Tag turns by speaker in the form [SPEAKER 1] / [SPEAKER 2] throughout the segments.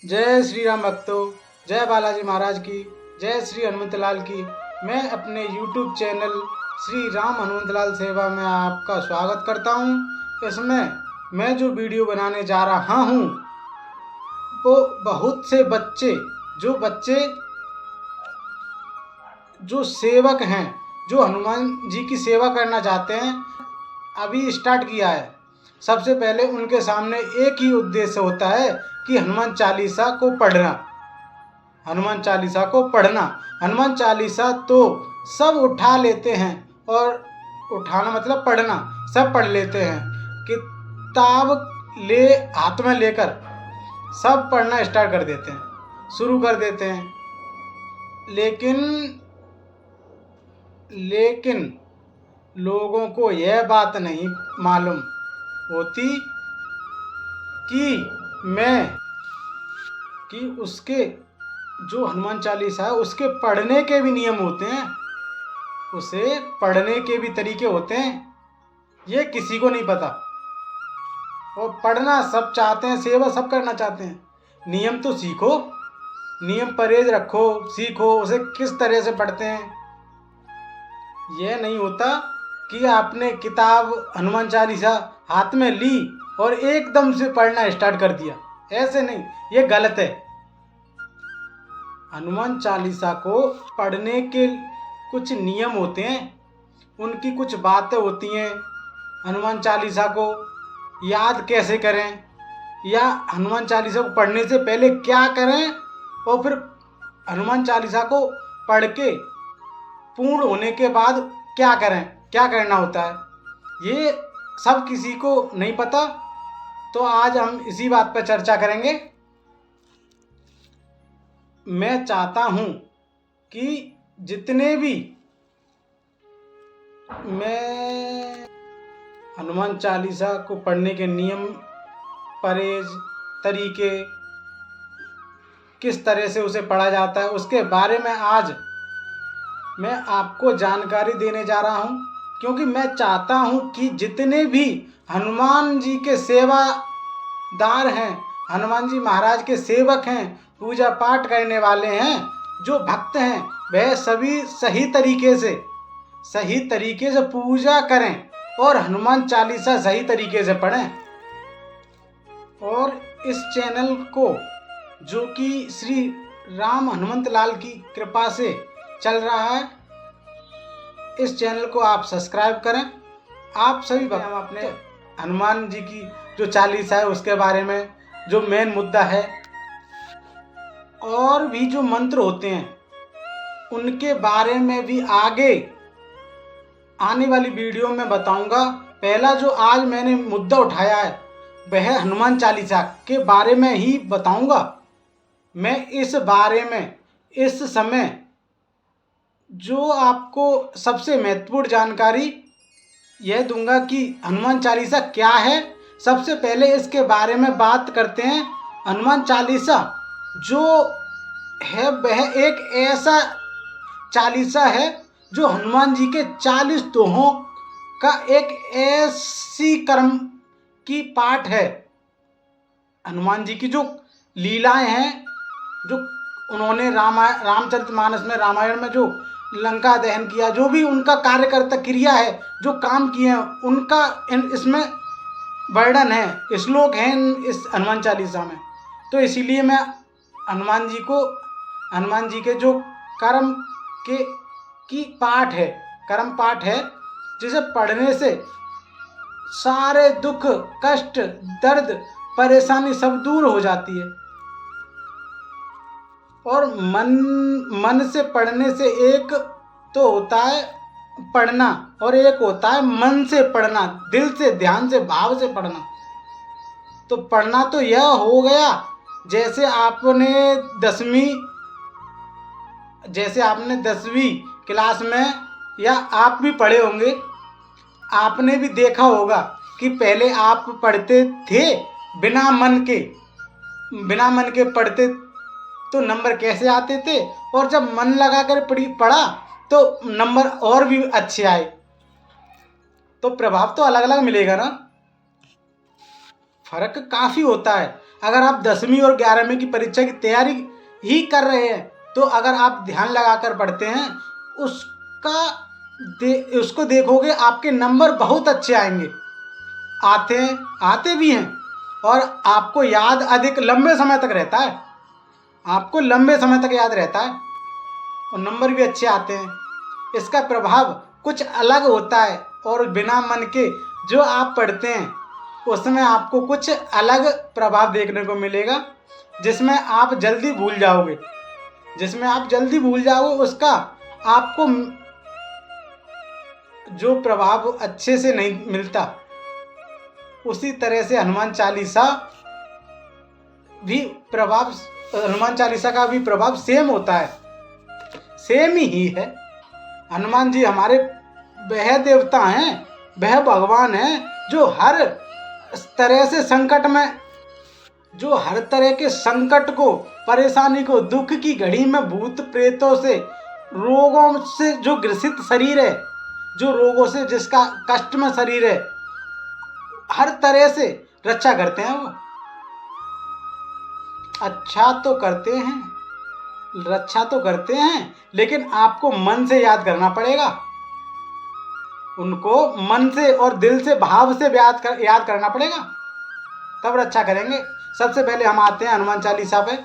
[SPEAKER 1] जय श्री राम भक्तों, जय बालाजी महाराज की, जय श्री हनुमंतलाल की। मैं अपने YouTube चैनल श्री राम हनुमंतलाल सेवा में आपका स्वागत करता हूं। इसमें मैं जो वीडियो बनाने जा रहा हूं वो बहुत से बच्चे जो सेवक हैं, जो हनुमान जी की सेवा करना चाहते हैं, अभी स्टार्ट किया है। सबसे पहले उनके सामने एक ही उद्देश्य होता है कि हनुमान चालीसा को पढ़ना। हनुमान चालीसा को पढ़ना, हनुमान चालीसा तो सब उठा लेते हैं, और उठाना मतलब पढ़ना, सब पढ़ लेते हैं। किताब ले हाथ में लेकर सब पढ़ना स्टार्ट कर देते हैं, शुरू कर देते हैं। लेकिन लोगों को यह बात नहीं मालूम होती कि उसके जो हनुमान चालीसा है उसके पढ़ने के भी नियम होते हैं, उसे पढ़ने के भी तरीके होते हैं। ये किसी को नहीं पता, और पढ़ना सब चाहते हैं, सेवा सब करना चाहते हैं। नियम तो सीखो, नियम परहेज रखो, सीखो उसे किस तरह से पढ़ते हैं। यह नहीं होता कि आपने किताब हनुमान चालीसा हाथ में ली और एकदम से पढ़ना स्टार्ट कर दिया, ऐसे नहीं, ये गलत है। हनुमान चालीसा को पढ़ने के कुछ नियम होते हैं, उनकी कुछ बातें होती हैं। हनुमान चालीसा को याद कैसे करें, या हनुमान चालीसा को पढ़ने से पहले क्या करें, और फिर हनुमान चालीसा को पढ़ के पूर्ण होने के बाद क्या करें, क्या करना होता है, ये सब किसी को नहीं पता। तो आज हम इसी बात पर चर्चा करेंगे। मैं चाहता हूं कि जितने भी मैं हनुमान चालीसा को पढ़ने के नियम, परहेज, तरीके, किस तरह से उसे पढ़ा जाता है, उसके बारे में आज मैं आपको जानकारी देने जा रहा हूं। क्योंकि मैं चाहता हूं कि जितने भी हनुमान जी के सेवादार हैं, हनुमान जी महाराज के सेवक हैं, पूजा पाठ करने वाले हैं, जो भक्त हैं, वह सभी सही तरीके से पूजा करें और हनुमान चालीसा सही तरीके से पढ़ें। और इस चैनल को, जो कि श्री राम हनुमंतलाल की कृपा से चल रहा है, इस चैनल को आप सब्सक्राइब करें। आप सभी भक्त, हम अपने हनुमान जी की जो चालीसा है उसके बारे में, जो मेन मुद्दा है, और भी जो मंत्र होते हैं उनके बारे में भी आगे आने वाली वीडियो में बताऊंगा। पहला जो आज मैंने मुद्दा उठाया है वह हनुमान चालीसा के बारे में ही बताऊंगा। मैं इस बारे में इस समय जो आपको सबसे महत्वपूर्ण जानकारी यह दूंगा कि हनुमान चालीसा क्या है। सबसे पहले इसके बारे में बात करते हैं। हनुमान चालीसा जो है वह एक ऐसा चालीसा है जो हनुमान जी के 40 दोहों का एक ऐसी कर्म की पाठ है। हनुमान जी की जो लीलाएं हैं, जो उन्होंने रामचरितमानस में, रामायण में जो लंका दहन किया, जो भी उनका कार्यकर्ता क्रिया है, जो काम किए हैं, उनका इसमें वर्णन है, श्लोक है इस हनुमान चालीसा में। तो इसीलिए मैं हनुमान जी के जो कर्म की पाठ है, कर्म पाठ है, जिसे पढ़ने से सारे दुख, कष्ट, दर्द, परेशानी सब दूर हो जाती है। और मन से पढ़ने से एक तो होता है पढ़ना, और एक होता है मन से पढ़ना, दिल से, ध्यान से, भाव से पढ़ना। तो पढ़ना तो यह हो गया जैसे आपने 10वीं क्लास में, या आप भी पढ़े होंगे, आपने भी देखा होगा कि पहले आप पढ़ते थे बिना मन के पढ़ते तो नंबर कैसे आते थे, और जब मन लगा कर पढ़ा तो नंबर और भी अच्छे आए। तो प्रभाव तो अलग अलग मिलेगा ना, फर्क काफ़ी होता है। अगर आप 10वीं और 11वीं की परीक्षा की तैयारी ही कर रहे हैं तो अगर आप ध्यान लगाकर पढ़ते हैं उसको देखोगे आपके नंबर बहुत अच्छे आएंगे, आते भी हैं और आपको याद अधिक लंबे समय तक रहता है, आपको लंबे समय तक याद रहता है और नंबर भी अच्छे आते हैं। इसका प्रभाव कुछ अलग होता है और बिना मन के जो आप पढ़ते हैं उसमें आपको कुछ अलग प्रभाव देखने को मिलेगा, जिसमें आप जल्दी भूल जाओगे, उसका आपको जो प्रभाव अच्छे से नहीं मिलता। उसी तरह से हनुमान चालीसा का भी प्रभाव सेम होता है, सेम ही है। हनुमान जी हमारे वह देवता हैं, वह भगवान हैं जो हर तरह के संकट को, परेशानी को, दुख की घड़ी में भूत प्रेतों से, रोगों से जो ग्रसित शरीर है, जो रोगों से जिसका कष्ट में शरीर है, हर तरह से रक्षा करते हैं। वो रक्षा तो करते हैं लेकिन आपको मन से याद करना पड़ेगा, उनको मन से और दिल से, भाव से याद करना पड़ेगा, तब रक्षा करेंगे। सबसे पहले हम आते हैं हनुमान चालीसा पे,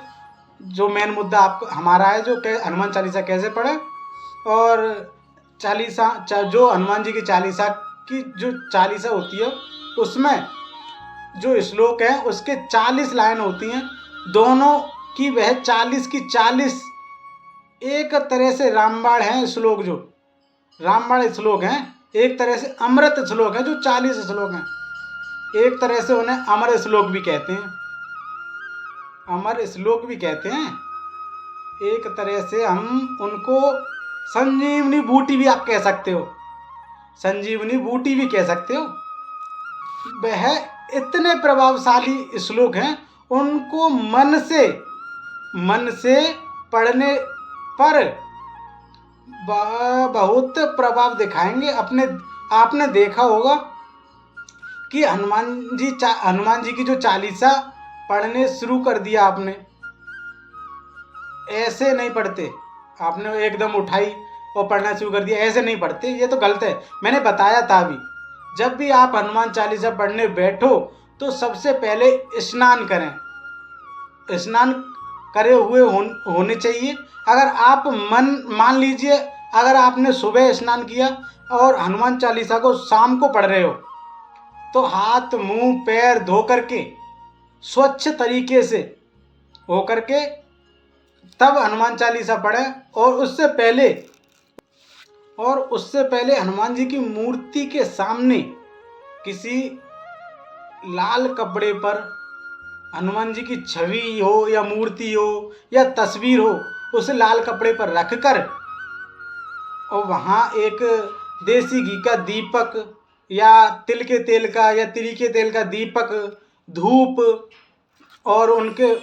[SPEAKER 1] जो मेन मुद्दा हमारा है, जो हनुमान चालीसा कैसे पढ़े। और जो हनुमान जी की चालीसा होती है उसमें जो श्लोक है उसके 40 लाइन होती हैं, दोनों की वह 40 की 40 एक तरह से रामबाण हैं श्लोक, जो रामबाण श्लोक हैं, एक तरह से अमृत श्लोक है। जो 40 श्लोक हैं एक तरह से उन्हें अमर श्लोक भी कहते हैं, एक तरह से हम उनको संजीवनी बूटी भी आप कह सकते हो, वह इतने प्रभावशाली श्लोक हैं, उनको मन से पढ़ने पर बहुत प्रभाव दिखाएंगे। आपने देखा होगा कि हनुमान जी की जो चालीसा पढ़ने शुरू कर दिया आपने, ऐसे नहीं पढ़ते, आपने एकदम उठाई और पढ़ना शुरू कर दिया, ऐसे नहीं पढ़ते, ये तो गलत है। मैंने बताया था अभी, जब भी आप हनुमान चालीसा पढ़ने बैठो तो सबसे पहले स्नान करे हुए होने चाहिए। अगर आप मान लीजिए अगर आपने सुबह स्नान किया और हनुमान चालीसा को शाम को पढ़ रहे हो तो हाथ मुंह पैर धो करके स्वच्छ तरीके से हो करके तब हनुमान चालीसा पढ़ें। और उससे पहले हनुमान जी की मूर्ति के सामने किसी लाल कपड़े पर हनुमान जी की छवि हो या मूर्ति हो या तस्वीर हो, उसे लाल कपड़े पर रखकर और वहाँ एक देसी घी का दीपक या तिल के तेल का दीपक, धूप और उनके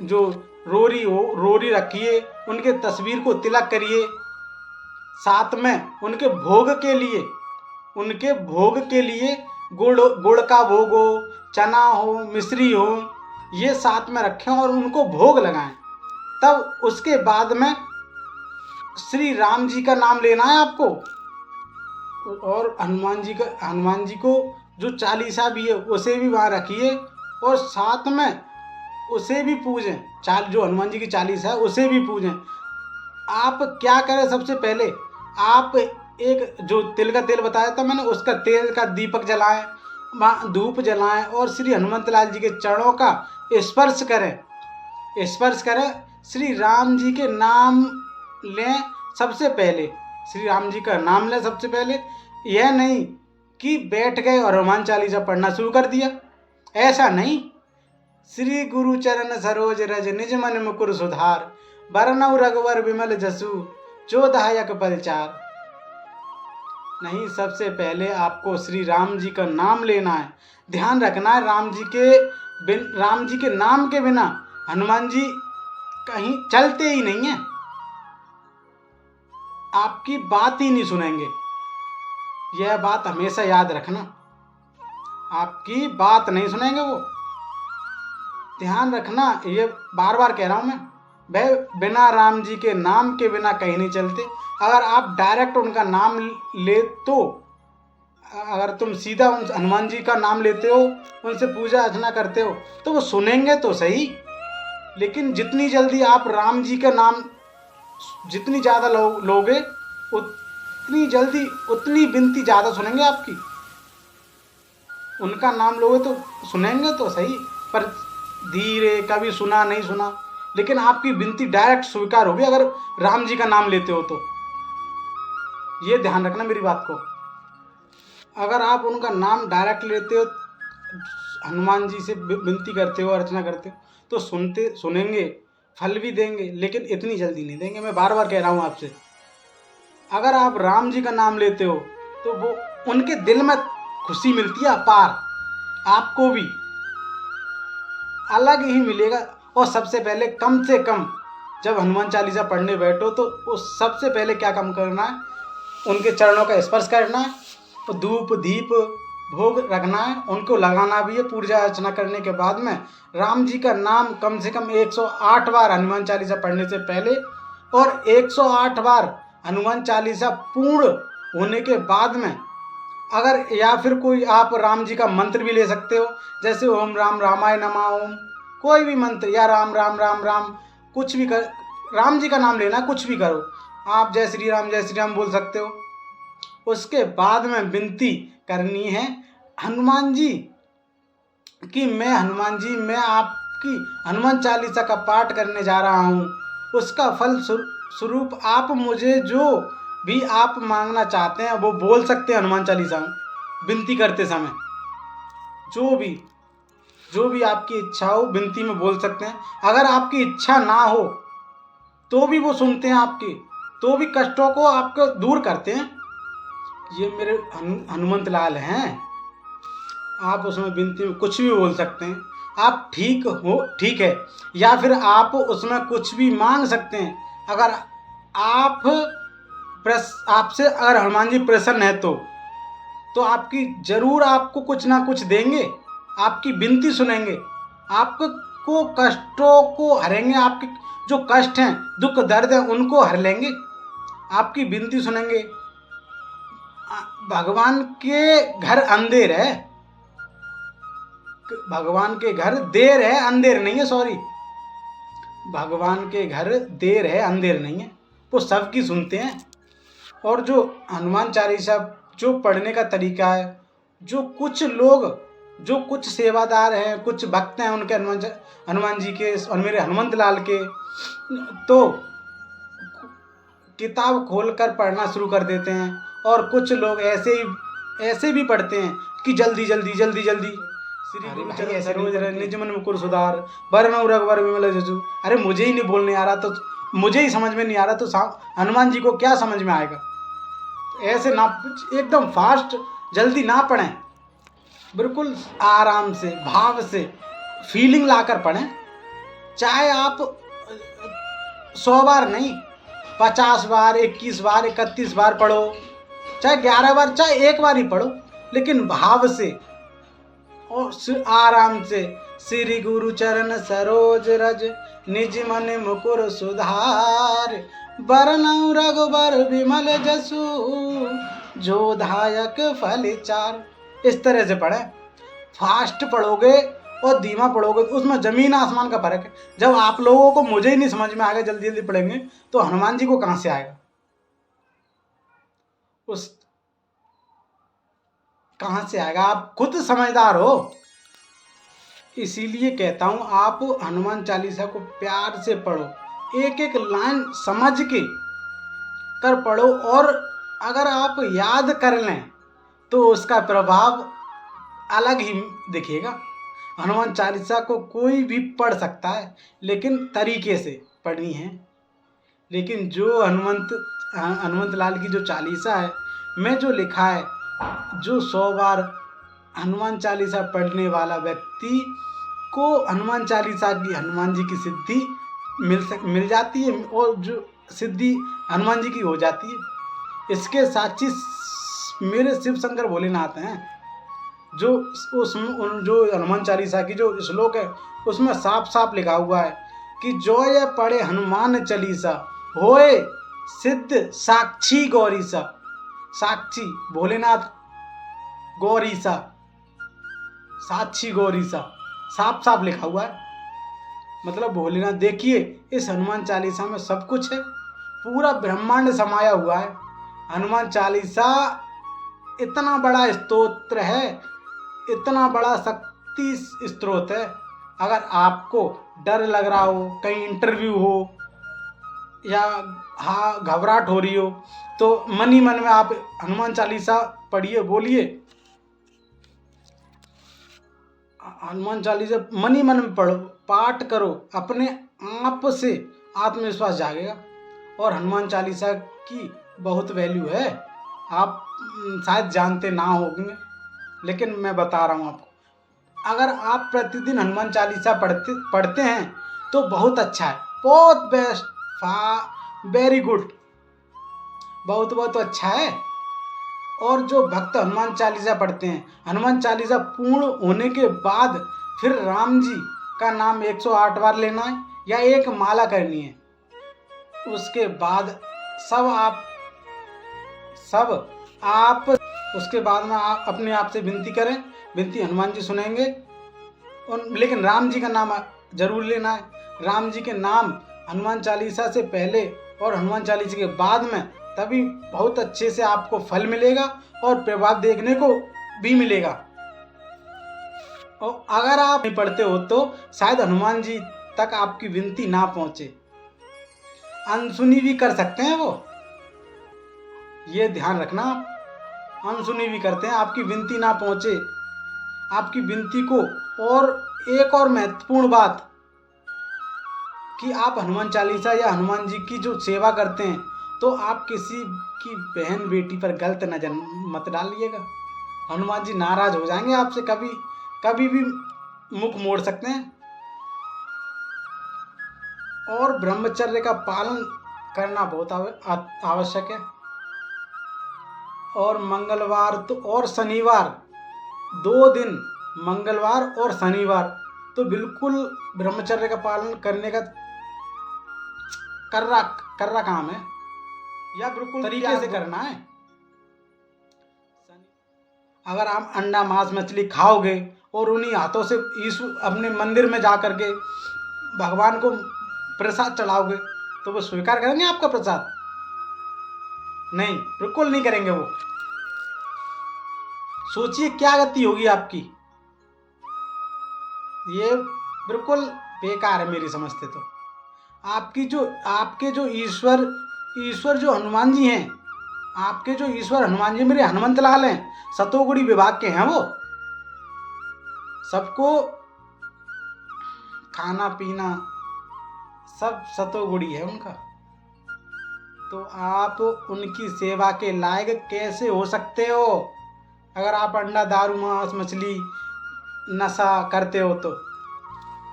[SPEAKER 1] जो रोरी रखिए, उनके तस्वीर को तिलक करिए। साथ में उनके भोग के लिए गुड़ का भोग हो, चना हो, मिश्री हो, ये साथ में रखें और उनको भोग लगाएं। तब उसके बाद में श्री राम जी का नाम लेना है आपको, और हनुमान जी को जो चालीसा भी है उसे भी वहाँ रखिए और साथ में उसे भी पूजें। जो हनुमान जी की चालीसा है उसे भी पूजें। आप क्या करें, सबसे पहले आप एक जो तिल का तेल बताया था मैंने, उसका तेल का दीपक जलाएं, धूप जलाएं और श्री हनुमत लाल जी के चरणों का स्पर्श करें। श्री राम जी के नाम लें सबसे पहले, श्री राम जी का नाम लें सबसे पहले। यह नहीं कि बैठ गए और हनुमान चालीसा पढ़ना शुरू कर दिया, ऐसा नहीं। श्री गुरु चरण सरोज रज निज मन मुकुर सुधार, बरनउँ रघुवर विमल जसु जो दायक फलचार। नहीं, सबसे पहले आपको श्री राम जी का नाम लेना है, ध्यान रखना है। राम जी के नाम के बिना हनुमान जी कहीं चलते ही नहीं है, आपकी बात ही नहीं सुनेंगे। यह बात हमेशा याद रखना। आपकी बात नहीं सुनेंगे वो। ध्यान रखना, ये बार बार कह रहा हूँ मैं, वह बिना राम जी के नाम के बिना कहीं नहीं चलते। अगर आप डायरेक्ट उनका नाम ले तो, अगर तुम सीधा उन हनुमान जी का नाम लेते हो, उनसे पूजा अर्चना करते हो, तो वो सुनेंगे तो सही, लेकिन जितनी जल्दी आप राम जी का नाम जितनी ज़्यादा लोगे, उतनी जल्दी उतनी विनती ज़्यादा सुनेंगे आपकी। उनका नाम लोगे तो सुनेंगे तो सही, पर धीरे, कभी सुना नहीं सुना, लेकिन आपकी विनती डायरेक्ट स्वीकार होगी अगर राम जी का नाम लेते हो तो। ये ध्यान रखना मेरी बात को। अगर आप उनका नाम डायरेक्ट लेते हो, हनुमान जी से विनती करते हो, अर्चना करते हो, तो सुनेंगे, फल भी देंगे, लेकिन इतनी जल्दी नहीं देंगे। मैं बार बार कह रहा हूँ आपसे, अगर आप राम जी का नाम लेते हो तो वो उनके दिल में खुशी मिलती है अपार, आपको भी अलग ही मिलेगा। और सबसे पहले, कम से कम जब हनुमान चालीसा पढ़ने बैठो तो उस सबसे पहले क्या काम करना है, उनके चरणों का स्पर्श करना है, और धूप दीप भोग रखना है, उनको लगाना भी है। पूजा अर्चना करने के बाद में राम जी का नाम कम से कम 108 बार हनुमान चालीसा पढ़ने से पहले, और 108 बार हनुमान चालीसा पूर्ण होने के बाद में, अगर या फिर कोई आप राम जी का मंत्र भी ले सकते हो, जैसे ओम राम रामाय नमः ओम, कोई भी मंत्र, या राम राम राम राम, कुछ भी कर, राम जी का नाम लेना, कुछ भी करो आप, जय श्री राम बोल सकते हो। उसके बाद में विनती करनी है हनुमान जी कि मैं आपकी हनुमान चालीसा का पाठ करने जा रहा हूँ, उसका फल स्वरूप आप मुझे जो भी आप मांगना चाहते हैं वो बोल सकते हैं हनुमान चालीसा में विनती करते समय। जो भी आपकी इच्छा हो विनती में बोल सकते हैं। अगर आपकी इच्छा ना हो तो भी वो सुनते हैं आपकी, तो भी कष्टों को आपको दूर करते हैं। ये मेरे हनुमंत लाल हैं। आप उसमें विनती में कुछ भी बोल सकते हैं, आप ठीक है, या फिर आप उसमें कुछ भी मांग सकते हैं। अगर आपसे अगर हनुमान जी प्रसन्न है तो आपकी जरूर आपको कुछ ना कुछ देंगे, आपकी विनती सुनेंगे, आपको कष्टों को हरेंगे, आपके जो कष्ट हैं, दुख दर्द हैं, उनको हर लेंगे, आपकी विनती सुनेंगे। भगवान के घर अंधेर है, भगवान के घर देर है, अंधेर नहीं है, सॉरी, भगवान के घर देर है, अंधेर नहीं है, वो सबकी सुनते हैं। और जो हनुमान चालीसा जो पढ़ने का तरीका है, जो कुछ सेवादार हैं, कुछ भक्त हैं उनके हनुमान जी के और मेरे हनुमंत लाल के, तो किताब खोलकर पढ़ना शुरू कर देते हैं। और कुछ लोग ऐसे भी पढ़ते हैं कि जल्दी श्री गुरु चरण सरोज रज निज मन मुकुर सुधार बरनउँ रघुबर विमल जसु। अरे मुझे ही नहीं बोलने आ रहा, तो मुझे ही समझ में नहीं आ रहा, तो हनुमान जी को क्या समझ में आएगा। ऐसे ना, एकदम फास्ट जल्दी ना पढ़ें, बिल्कुल आराम से, भाव से, फीलिंग लाकर पढ़ें। चाहे आप 100 बार नहीं, 50 बार, 21 बार, 31 बार पढ़ो, चाहे 11 बार, चाहे 1 बार ही पढ़ो, लेकिन भाव से और आराम से। श्री गुरु चरण सरोज रज निज मन मुकुर सुधार बरनउँ रघुबर विमल जसु जो दायक फल चार। इस तरह से पढ़ें। फास्ट पढ़ोगे और धीमा पढ़ोगे तो उसमें जमीन आसमान का फर्क है। जब आप लोगों को मुझे ही नहीं समझ में आएगा, जल्दी जल्दी पढ़ेंगे, तो हनुमान जी को कहाँ से आएगा, कहाँ से आएगा। आप खुद समझदार हो, इसीलिए कहता हूँ आप हनुमान चालीसा को प्यार से पढ़ो, एक एक लाइन समझ के कर पढ़ो, और अगर आप याद कर लें तो उसका प्रभाव अलग ही दिखेगा। हनुमान चालीसा को कोई भी पढ़ सकता है, लेकिन तरीके से पढ़नी है। लेकिन जो हनुमंत लाल की जो चालीसा है, में जो लिखा है, जो 100 बार हनुमान चालीसा पढ़ने वाला व्यक्ति को हनुमान चालीसा की, हनुमान जी की सिद्धि मिल जाती है, और जो सिद्धि हनुमान जी की हो जाती है। इसके साक्षी मेरे शिव शंकर भोलेनाथ हैं। जो जो हनुमान चालीसा की जो श्लोक है उसमें साफ साफ लिखा हुआ है कि जो ये पढ़े हनुमान चालीसा होए सिद्ध साक्षी गौरीसा। साक्षी भोलेनाथ, गौरीसा साक्षी गौरीसा, साफ साफ लिखा हुआ है। मतलब भोलेनाथ, देखिए इस हनुमान चालीसा में सब कुछ है, पूरा ब्रह्मांड समाया हुआ है। हनुमान चालीसा इतना बड़ा स्तोत्र है, इतना बड़ा शक्ति स्रोत है। अगर आपको डर लग रहा हो, कहीं इंटरव्यू हो या घबराहट हो रही हो, तो मन ही मन में आप हनुमान चालीसा पढ़िए, बोलिए हनुमान चालीसा, मन ही मन में पढ़ो, पाठ करो, अपने आप से आत्मविश्वास जागेगा। और हनुमान चालीसा की बहुत वैल्यू है, आप शायद जानते ना होंगे, लेकिन मैं बता रहा हूँ आपको। अगर आप प्रतिदिन हनुमान चालीसा पढ़ते हैं तो बहुत अच्छा है, बहुत बेस्ट, वेरी गुड, बहुत बहुत अच्छा है। और जो भक्त हनुमान चालीसा पढ़ते हैं, हनुमान चालीसा पूर्ण होने के बाद फिर राम जी का नाम 108 बार लेना है या एक माला करनी है। उसके बाद आप उसके बाद में आप अपने आप से विनती करें, विनती हनुमान जी सुनेंगे। लेकिन राम जी का नाम जरूर लेना है। राम जी के नाम हनुमान चालीसा से पहले और हनुमान चालीसा के बाद में, तभी बहुत अच्छे से आपको फल मिलेगा और प्रभाव देखने को भी मिलेगा। और अगर आप नहीं पढ़ते हो तो शायद हनुमान जी तक आपकी विनती ना पहुंचे, अनसुनी भी कर सकते हैं वो, ये ध्यान रखना। आप अनसुनी भी करते हैं, आपकी विनती ना पहुंचे, आपकी विनती को। और एक और महत्वपूर्ण बात कि आप हनुमान चालीसा या हनुमान जी की जो सेवा करते हैं तो आप किसी की बहन बेटी पर गलत नजर मत डालिएगा। हनुमान जी नाराज हो जाएंगे आपसे, कभी भी मुख मोड़ सकते हैं। और ब्रह्मचर्य का पालन करना बहुत आवश्यक है। और मंगलवार तो और शनिवार, 2 दिन, मंगलवार और शनिवार तो बिल्कुल ब्रह्मचर्य का पालन करने का कर्रा काम है, या बिल्कुल तरीके से करना है। अगर आप अंडा मांस मछली खाओगे और उन्हीं हाथों से अपने मंदिर में जा करके भगवान को प्रसाद चढ़ाओगे तो वो स्वीकार करेंगे आपका प्रसाद? नहीं, बिल्कुल नहीं करेंगे वो। सोचिए क्या गति होगी आपकी। ये बिल्कुल बेकार है मेरी समझते तो। आपके जो ईश्वर जो हनुमान जी हैं, आपके जो ईश्वर हनुमान जी मेरे हनुमंत लाल हैं, सतोगुणी विभाग के हैं वो। सबको खाना पीना सब सतोगुणी है उनका। तो आप उनकी सेवा के लायक कैसे हो सकते हो अगर आप अंडा दारू मांस मछली नशा करते हो? तो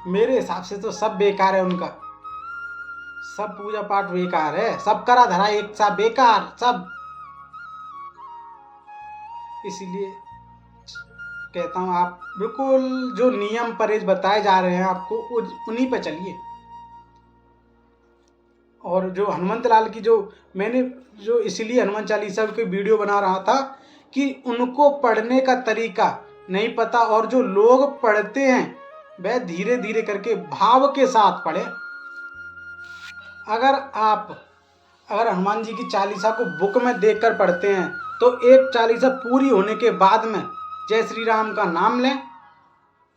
[SPEAKER 1] मेरे हिसाब से तो सब बेकार है उनका, सब पूजा पाठ बेकार है, सब करा धरा एक सा बेकार सब। इसीलिए कहता हूँ आप बिल्कुल जो नियम परहेज बताए जा रहे हैं आपको उन्हीं पर चलिए। और जो हनुमंत लाल की मैंने इसलिए हनुमान चालीसा की वीडियो बना रहा था कि उनको पढ़ने का तरीका नहीं पता, और जो लोग पढ़ते हैं वह धीरे धीरे करके भाव के साथ पढ़े। अगर हनुमान जी की चालीसा को बुक में देखकर पढ़ते हैं तो एक चालीसा पूरी होने के बाद में जय श्री राम का नाम लें,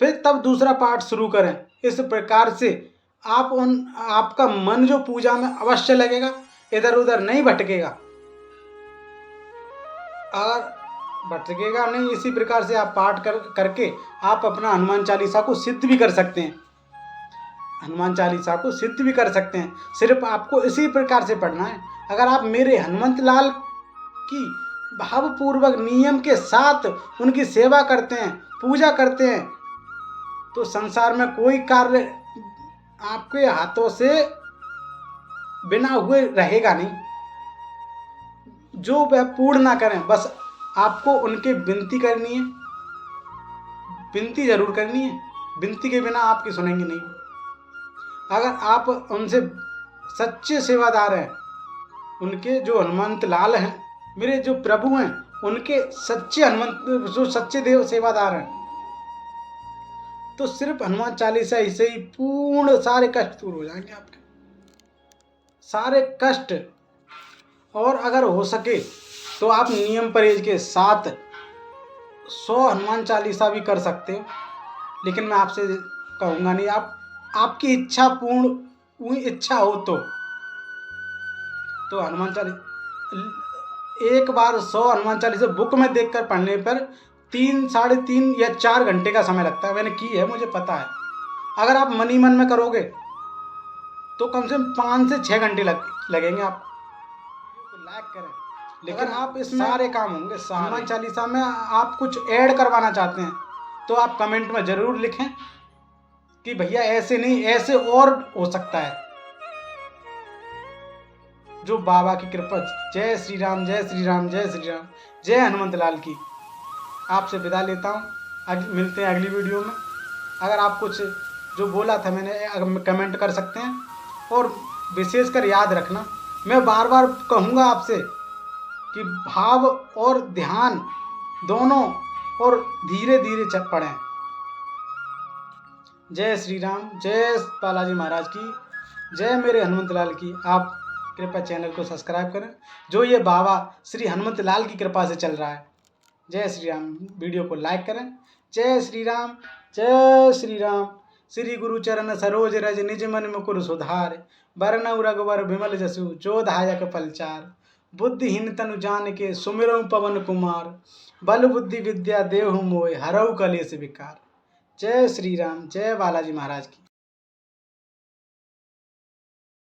[SPEAKER 1] फिर तब दूसरा पाठ शुरू करें। इस प्रकार से आपका मन जो पूजा में अवश्य लगेगा, इधर उधर नहीं भटकेगा। अगर भटकेगा नहीं, इसी प्रकार से आप पाठ करके आप अपना हनुमान चालीसा को सिद्ध भी कर सकते हैं। हनुमान चालीसा को सिद्ध भी कर सकते हैं, सिर्फ आपको इसी प्रकार से पढ़ना है। अगर आप मेरे हनुमंत लाल की भावपूर्वक नियम के साथ उनकी सेवा करते हैं, पूजा करते हैं, तो संसार में कोई कार्य आपके हाथों से बिना हुए रहेगा नहीं जो वह पूर्ण ना करें। बस आपको उनके विनती करनी है, विनती ज़रूर करनी है, विनती के बिना आपकी सुनेंगे नहीं। अगर आप उनसे सच्चे सेवादार हैं, उनके जो हनुमंत लाल हैं, मेरे जो प्रभु हैं, उनके सच्चे हनुमंत जो सच्चे देव सेवादार हैं, तो सिर्फ हनुमान चालीसा ही से ही पूर्ण सारे कष्ट दूर हो जाएंगे आपके, सारे कष्ट। और अगर हो सके तो आप नियम परहेज के साथ 100 हनुमान चालीसा भी कर सकते हो, लेकिन मैं आपसे कहूँगा नहीं। आपकी इच्छा पूर्ण इच्छा हो तो हनुमान चालीसा एक बार 100 हनुमान चालीसा बुक में देखकर पढ़ने पर 3, साढ़े 3 या 4 घंटे का समय लगता है। मैंने की है, मुझे पता है। अगर आप मन ही मन में करोगे तो कम से कम 5 से 6 घंटे लगेंगे। आप लाइक करें, लेकिन आप इसमें सारे काम होंगे। हनुमान चालीसा में आप कुछ ऐड करवाना चाहते हैं तो आप कमेंट में ज़रूर लिखें कि भैया ऐसे नहीं, ऐसे और हो सकता है। जो बाबा की कृपा। जय श्री राम, जय श्री राम, जय श्री राम, जय हनुमंत लाल की। आपसे विदा लेता हूँ, मिलते हैं अगली वीडियो में। अगर आप कुछ जो बोला था मैंने कमेंट कर सकते हैं। और विशेषकर याद रखना, मैं बार बार कहूँगा आपसे कि भाव और ध्यान दोनों और धीरे धीरे पढ़ें। जय श्री राम, जय बालाजी महाराज की, जय मेरे हनुमंत लाल की। आप कृपया चैनल को सब्सक्राइब करें, जो ये बाबा श्री हनुमंत लाल की कृपा से चल रहा है। जय श्री राम। वीडियो को लाइक करें। जय श्री राम, जय श्री राम। श्री गुरु चरण सरोज रज, निज मन मुकुर सुधार। बरनउँ रघुबर बिमल जसु, जो दायक फलचार। बुद्धिहीन तनु जानिके, सुमिरौं पवन कुमार। बल बुद्धि विद्या देहु मोहि, हरऊ कलेस विकार। जय श्री राम, जय बालाजी महाराज की।